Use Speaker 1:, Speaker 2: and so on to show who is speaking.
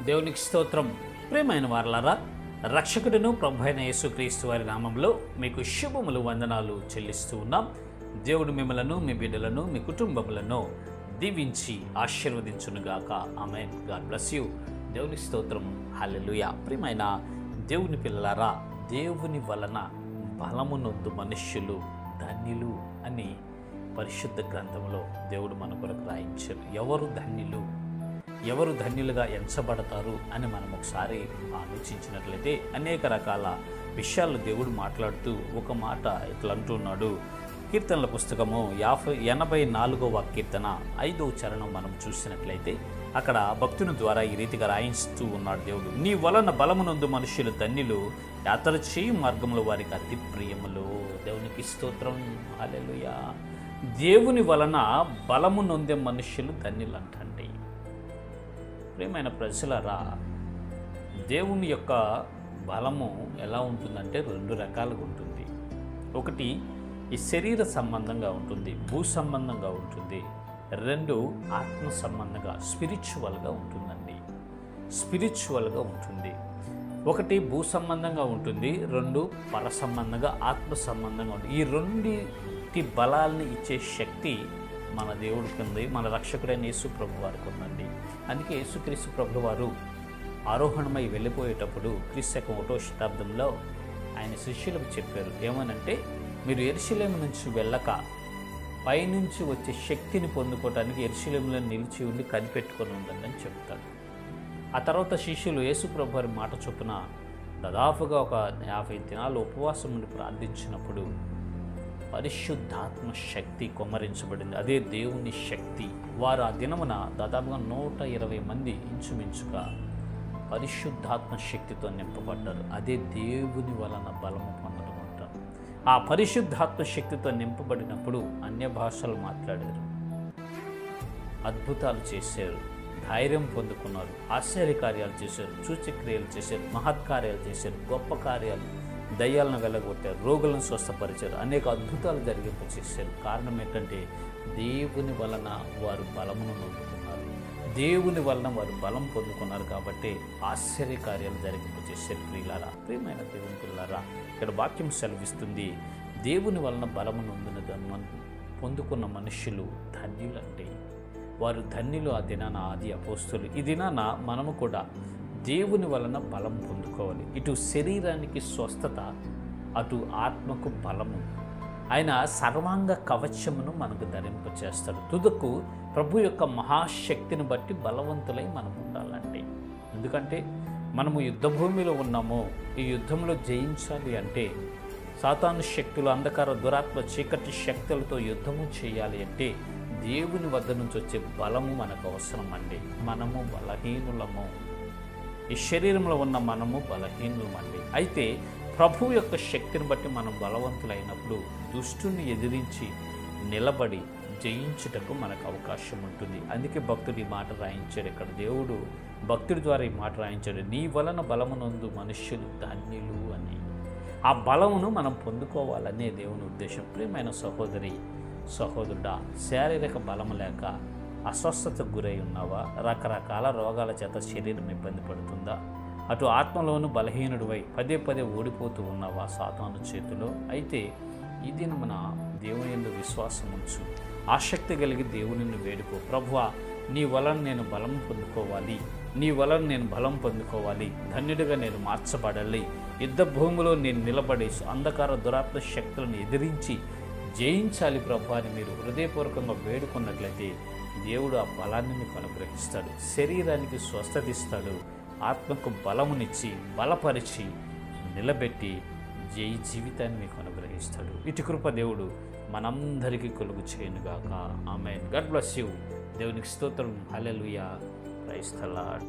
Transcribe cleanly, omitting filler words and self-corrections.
Speaker 1: దేవునికి స్తోత్రం. ప్రియమైన వారలారా, రక్షకుడును ప్రభు అయిన యేసుక్రీస్తు వారి నామంలో మీకు శుభములు వందనాలు చెల్లిస్తూ ఉన్నాం. దేవుడు మిమ్మలను, మీ బిడ్డలను, మీ కుటుంబములను దీవించి ఆశీర్వదించునుగాక. ఆమేన్. God bless you. దేవునికి స్తోత్రం. హల్లెలూయా. ప్రియమైన దేవుని పిల్లలారా, దేవుని వలన బలమునొందు మనుష్యులు ధన్యులు అని పరిశుద్ధ గ్రంథంలో దేవుడు మన కొరకు రాయించారు. ఎవరు ధన్యులుగా ఎంచబడతారు అని మనం ఒకసారి ఆలోచించినట్లయితే అనేక రకాల విషయాలు దేవుడు మాట్లాడుతూ ఒక మాట ఇట్లా అంటున్నాడు. కీర్తనల పుస్తకము 84వ కీర్తన 5వ చరణం మనం చూసినట్లయితే అక్కడ భక్తుని ద్వారా ఈ రీతిగా రాయిస్తూ ఉన్నాడు దేవుడు. నీ వలన బలమునందు మనుషులు ధన్యులు, యాత్ర చేయు మార్గంలో వారికి అతి ప్రియములు. దేవునికి స్తోత్రం. హల్లెలూయా. దేవుని వలన బలము నొందే మనుష్యులు ధన్యులు అంటండి. ప్రియమైన ప్రజలారా, దేవుని యొక్క బలము ఎలా ఉంటుందంటే రెండు రకాలుగా ఉంటుంది. ఒకటి ఈ శరీర సంబంధంగా ఉంటుంది, భూ సంబంధంగా ఉంటుంది. రెండు ఆత్మ సంబంధంగా స్పిరిచువల్గా ఉంటుందండి. స్పిరిచువల్గా ఉంటుంది. ఒకటి భూ సంబంధంగా ఉంటుంది, రెండు పర సంబంధంగా ఆత్మ సంబంధంగా ఉంటుంది. ఈ రెండింటి బలాల్ని ఇచ్చే శక్తి మన దేవుడికి ఉంది, మన రక్షకుడైన యేసు ప్రభు వారికి ఉందండి. అందుకే యేసుక్రీస్తు ప్రభు వారు ఆరోహణమై వెళ్ళిపోయేటప్పుడు క్రీస్తు 1వ శతాబ్దంలో ఆయన శిష్యులకు చెప్పారు. ఏమనంటే, మీరు యెరూషలేము నుంచి వెళ్ళక పైనుంచి వచ్చే శక్తిని పొందుకోవడానికి యెరూషలేములో నిలిచి ఉండి కనిపెట్టుకొని ఉండండి అని చెప్తాడు. ఆ తర్వాత శిష్యులు యేసు ప్రభు వారి మాట చొప్పున దాదాపుగా ఒక 50 దినాలు ఉపవాసం ఉండి ప్రార్థించినప్పుడు పరిశుద్ధాత్మ శక్తి కుమ్మరించబడింది. అదే దేవుని శక్తి. వారు ఆ దినమున దాదాపుగా 120 మంది ఇంచుమించుగా పరిశుద్ధాత్మ శక్తితో నింపబడ్డారు. అదే దేవుని వలన బలము పొందడం అంటారు. ఆ పరిశుద్ధాత్మ శక్తితో నింపబడినప్పుడు అన్య భాషలు మాట్లాడారు, అద్భుతాలు చేశారు, ధైర్యం పొందుకున్నారు, ఆశ్చర్యకార్యాలు చేశారు, సూచక్రియలు చేశారు, మహత్కార్యాలు చేశారు, గొప్ప కార్యాలు, దయ్యాలను వెళ్ళగొట్టారు, రోగులను స్వస్థపరిచారు, అనేక అద్భుతాలు జరిగింపచేశారు. కారణం ఏంటంటే దేవుని వలన వారు బలమును పొందుకున్నారు. దేవుని వలన వారు బలం పొందుకున్నారు కాబట్టి ఆశ్చర్యకార్యాలు జరిగింపచేశారు. ప్రియులారా, ప్రియమైన దేవుని పిల్లారా, ఇక్కడ వాక్యం సెలవిస్తుంది, దేవుని వలన బలమును పొందుకున్న మనుష్యులు ధన్యులంటే వారు ధన్యులు. ఆ దినాన ఆది అపోస్తులు. ఈ దినాన మనము కూడా దేవుని వలన బలం పొందుకోవాలి. ఇటు శరీరానికి స్వస్థత, అటు ఆత్మకు బలము. ఆయన సర్వాంగ కవచమును మనకు ధరింపచేస్తాడు. తుదకు ప్రభు యొక్క మహాశక్తిని బట్టి బలవంతులై మనం ఉండాలంటే. ఎందుకంటే మనము యుద్ధభూమిలో ఉన్నాము. ఈ యుద్ధంలో జయించాలి అంటే సాతాను శక్తులు, అంధకార దురాత్మ చీకటి శక్తులతో యుద్ధము చేయాలి అంటే దేవుని వద్ద నుంచి వచ్చే బలము మనకు అవసరం అండి. మనము బలహీనులము. ఈ శరీరంలో ఉన్న మనము బలహీనులమండి. అయితే ప్రభు యొక్క శక్తిని బట్టి మనం బలవంతులైనప్పుడు దుష్టుని ఎదిరించి నిలబడి జయించుటకు మనకు అవకాశం ఉంటుంది. అందుకే భక్తుడు ఈ మాట రాయించాడు. ఇక్కడ దేవుడు భక్తుడి ద్వారా ఈ మాట రాయించాడు, నీ వలన బలమునందు మనుష్యులు ధన్యులు అని. ఆ బలమును మనం పొందుకోవాలనే దేవుని ఉద్దేశం. ప్రియమైన సహోదరి, సహోదరుడా, శారీరక బలము లేక అస్వస్థతకు గురై ఉన్నావా? రకరకాల రోగాల చేత శరీరం ఇబ్బంది పడుతుందా? అటు ఆత్మలోను బలహీనుడివై పదే ఓడిపోతూ ఉన్నావా సాతాను చేతిలో? అయితే ఈ దినమున దేవుని యందు విశ్వాసం ఉంచు, ఆసక్తి కలిగి దేవునిని వేడుకో. ప్రభువా, నీ వలన నేను బలం పొందుకోవాలి, నీ వలన నేను బలం పొందుకోవాలి, ధన్యుడిగా నేను మార్చబడాలి, యుద్ధ భూమిలో నేను నిలబడి అంధకార దురాత్మ శక్తులను ఎదిరించి జయించాలి ప్రభు అని మీరు హృదయపూర్వకంగా వేడుకున్నట్లయితే దేవుడు ఆ బలాన్ని మీకు అనుగ్రహిస్తాడు. శరీరానికి స్వస్థత ఇస్తాడు, ఆత్మకు బలమునిచ్చి బలపరిచి నిలబెట్టి జీవితాన్ని మీకు అనుగ్రహిస్తాడు. ఇటు కృప దేవుడు మనందరికీ కలుగు చేయనుగాక. ఆమేన్. God bless you. దేవునికి స్తోత్రం. హల్లెలూయా. Praise the lord.